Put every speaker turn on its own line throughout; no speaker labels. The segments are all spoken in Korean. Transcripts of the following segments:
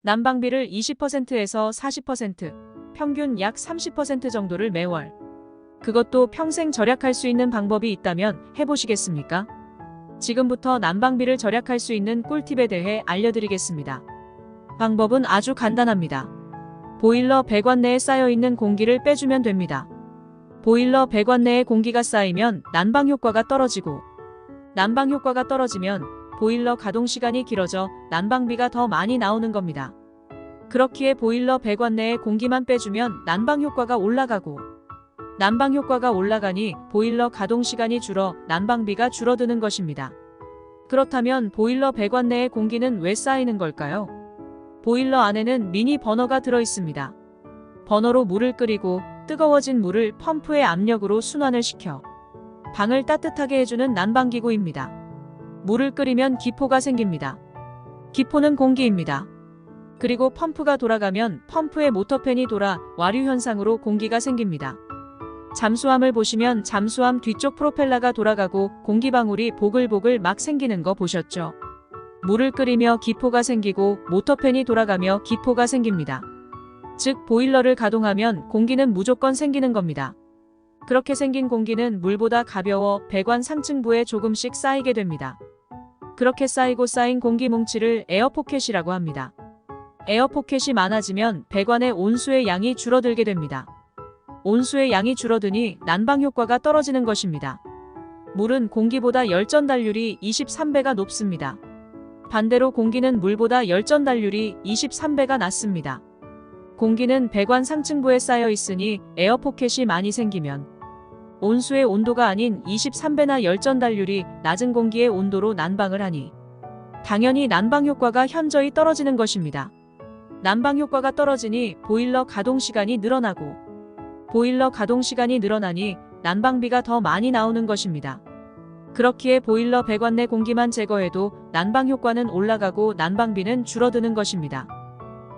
난방비를 20%에서 40%, 평균 약 30% 정도를 매월. 그것도 평생 절약할 수 있는 방법이 있다면 해보시겠습니까? 지금부터 난방비를 절약할 수 있는 꿀팁에 대해 알려드리겠습니다. 방법은 아주 간단합니다. 보일러 배관 내에 쌓여있는 공기를 빼주면 됩니다. 보일러 배관 내에 공기가 쌓이면 난방 효과가 떨어지고, 난방 효과가 떨어지면 보일러 가동 시간이 길어져 난방비가 더 많이 나오는 겁니다. 그렇기에 보일러 배관 내에 공기만 빼주면 난방 효과가 올라가고, 난방 효과가 올라가니 보일러 가동 시간이 줄어 난방비가 줄어드는 것입니다. 그렇다면 보일러 배관 내에 공기는 왜 쌓이는 걸까요? 보일러 안에는 미니 버너가 들어 있습니다. 버너로 물을 끓이고 뜨거워진 물을 펌프의 압력으로 순환을 시켜 방을 따뜻하게 해주는 난방기구입니다. 물을 끓이면 기포가 생깁니다. 기포는 공기입니다. 그리고 펌프가 돌아가면 펌프의 모터팬이 돌아 와류 현상으로 공기가 생깁니다. 잠수함을 보시면 잠수함 뒤쪽 프로펠러가 돌아가고 공기방울이 보글보글 막 생기는 거 보셨죠? 물을 끓이며 기포가 생기고 모터팬이 돌아가며 기포가 생깁니다. 즉 보일러를 가동하면 공기는 무조건 생기는 겁니다. 그렇게 생긴 공기는 물보다 가벼워 배관 상층부에 조금씩 쌓이게 됩니다. 그렇게 쌓이고 쌓인 공기 뭉치를 에어포켓이라고 합니다. 에어포켓이 많아지면 배관의 온수의 양이 줄어들게 됩니다. 온수의 양이 줄어드니 난방 효과가 떨어지는 것입니다. 물은 공기보다 열 전달률이 23배가 높습니다. 반대로 공기는 물보다 열 전달률이 23배가 낮습니다. 공기는 배관 상층부에 쌓여 있으니 에어포켓이 많이 생기면 온수의 온도가 아닌 23배나 열 전달률이 낮은 공기의 온도로 난방을 하니 당연히 난방 효과가 현저히 떨어지는 것입니다. 난방 효과가 떨어지니 보일러 가동 시간이 늘어나고, 보일러 가동 시간이 늘어나니 난방비가 더 많이 나오는 것입니다. 그렇기에 보일러 배관 내 공기만 제거해도 난방 효과는 올라가고 난방비는 줄어드는 것입니다.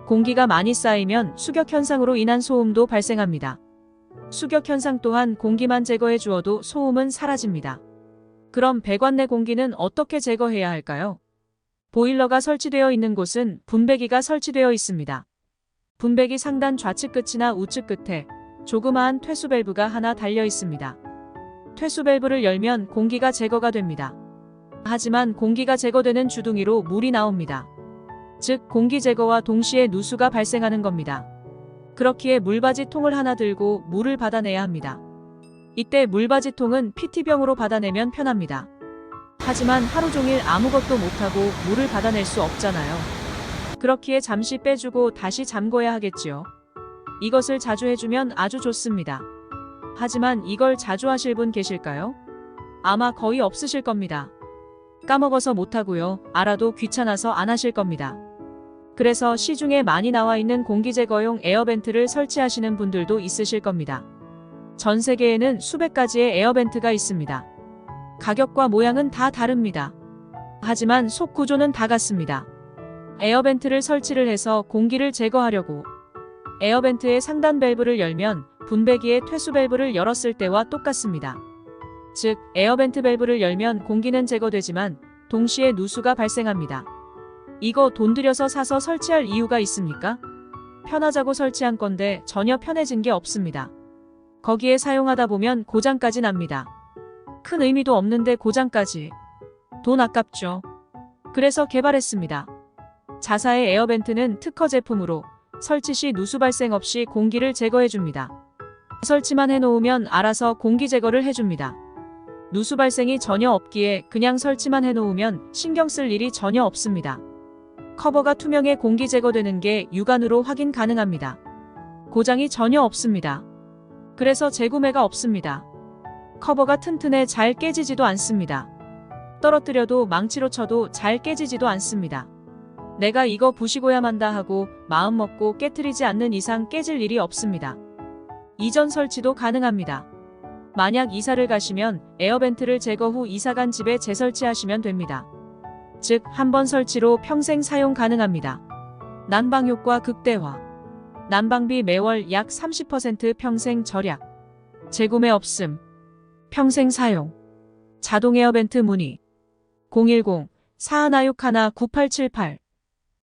공기가 많이 쌓이면 수격 현상으로 인한 소음도 발생합니다. 수격 현상 또한 공기만 제거해 주어도 소음은 사라집니다. 그럼 배관 내 공기는 어떻게 제거해야 할까요? 보일러가 설치되어 있는 곳은 분배기가 설치되어 있습니다. 분배기 상단 좌측 끝이나 우측 끝에 조그마한 퇴수 밸브가 하나 달려 있습니다. 퇴수 밸브를 열면 공기가 제거가 됩니다. 하지만 공기가 제거되는 주둥이로 물이 나옵니다. 즉 공기 제거와 동시에 누수가 발생하는 겁니다. 그렇기에 물받이 통을 하나 들고 물을 받아내야 합니다. 이때 물받이 통은 PT병으로 받아내면 편합니다. 하지만 하루 종일 아무것도 못하고 물을 받아낼 수 없잖아요. 그렇기에 잠시 빼주고 다시 잠궈야 하겠지요. 이것을 자주 해주면 아주 좋습니다. 하지만 이걸 자주 하실 분 계실까요? 아마 거의 없으실 겁니다. 까먹어서 못하고요. 알아도 귀찮아서 안 하실 겁니다. 그래서 시중에 많이 나와 있는 공기 제거용 에어벤트를 설치하시는 분들도 있으실 겁니다. 전 세계에는 수백 가지의 에어벤트가 있습니다. 가격과 모양은 다 다릅니다. 하지만 속 구조는 다 같습니다. 에어벤트를 설치를 해서 공기를 제거하려고 에어벤트의 상단 밸브를 열면 분배기의 퇴수 밸브를 열었을 때와 똑같습니다. 즉 에어벤트 밸브를 열면 공기는 제거되지만 동시에 누수가 발생합니다. 이거 돈 들여서 사서 설치할 이유가 있습니까? 편하자고 설치한 건데 전혀 편해진 게 없습니다. 거기에 사용하다 보면 고장까지 납니다. 큰 의미도 없는데 고장까지. 돈 아깝죠. 그래서 개발했습니다. 자사의 에어벤트는 특허 제품으로 설치 시 누수 발생 없이 공기를 제거해줍니다. 설치만 해놓으면 알아서 공기 제거를 해줍니다. 누수 발생이 전혀 없기에 그냥 설치만 해놓으면 신경 쓸 일이 전혀 없습니다. 커버가 투명해 공기 제거되는 게 육안으로 확인 가능합니다. 고장이 전혀 없습니다. 그래서 재구매가 없습니다. 커버가 튼튼해 잘 깨지지도 않습니다. 떨어뜨려도 망치로 쳐도 잘 깨지지도 않습니다. 내가 이거 부시고야 만다 하고 마음먹고 깨트리지 않는 이상 깨질 일이 없습니다. 이전 설치도 가능합니다. 만약 이사를 가시면 에어벤트를 제거 후 이사간 집에 재설치하시면 됩니다. 즉, 한 번 설치로 평생 사용 가능합니다. 난방 효과 극대화. 난방비 매월 약 30% 평생 절약. 재구매 없음. 평생 사용. 자동 에어벤트 문의 010-4161-9878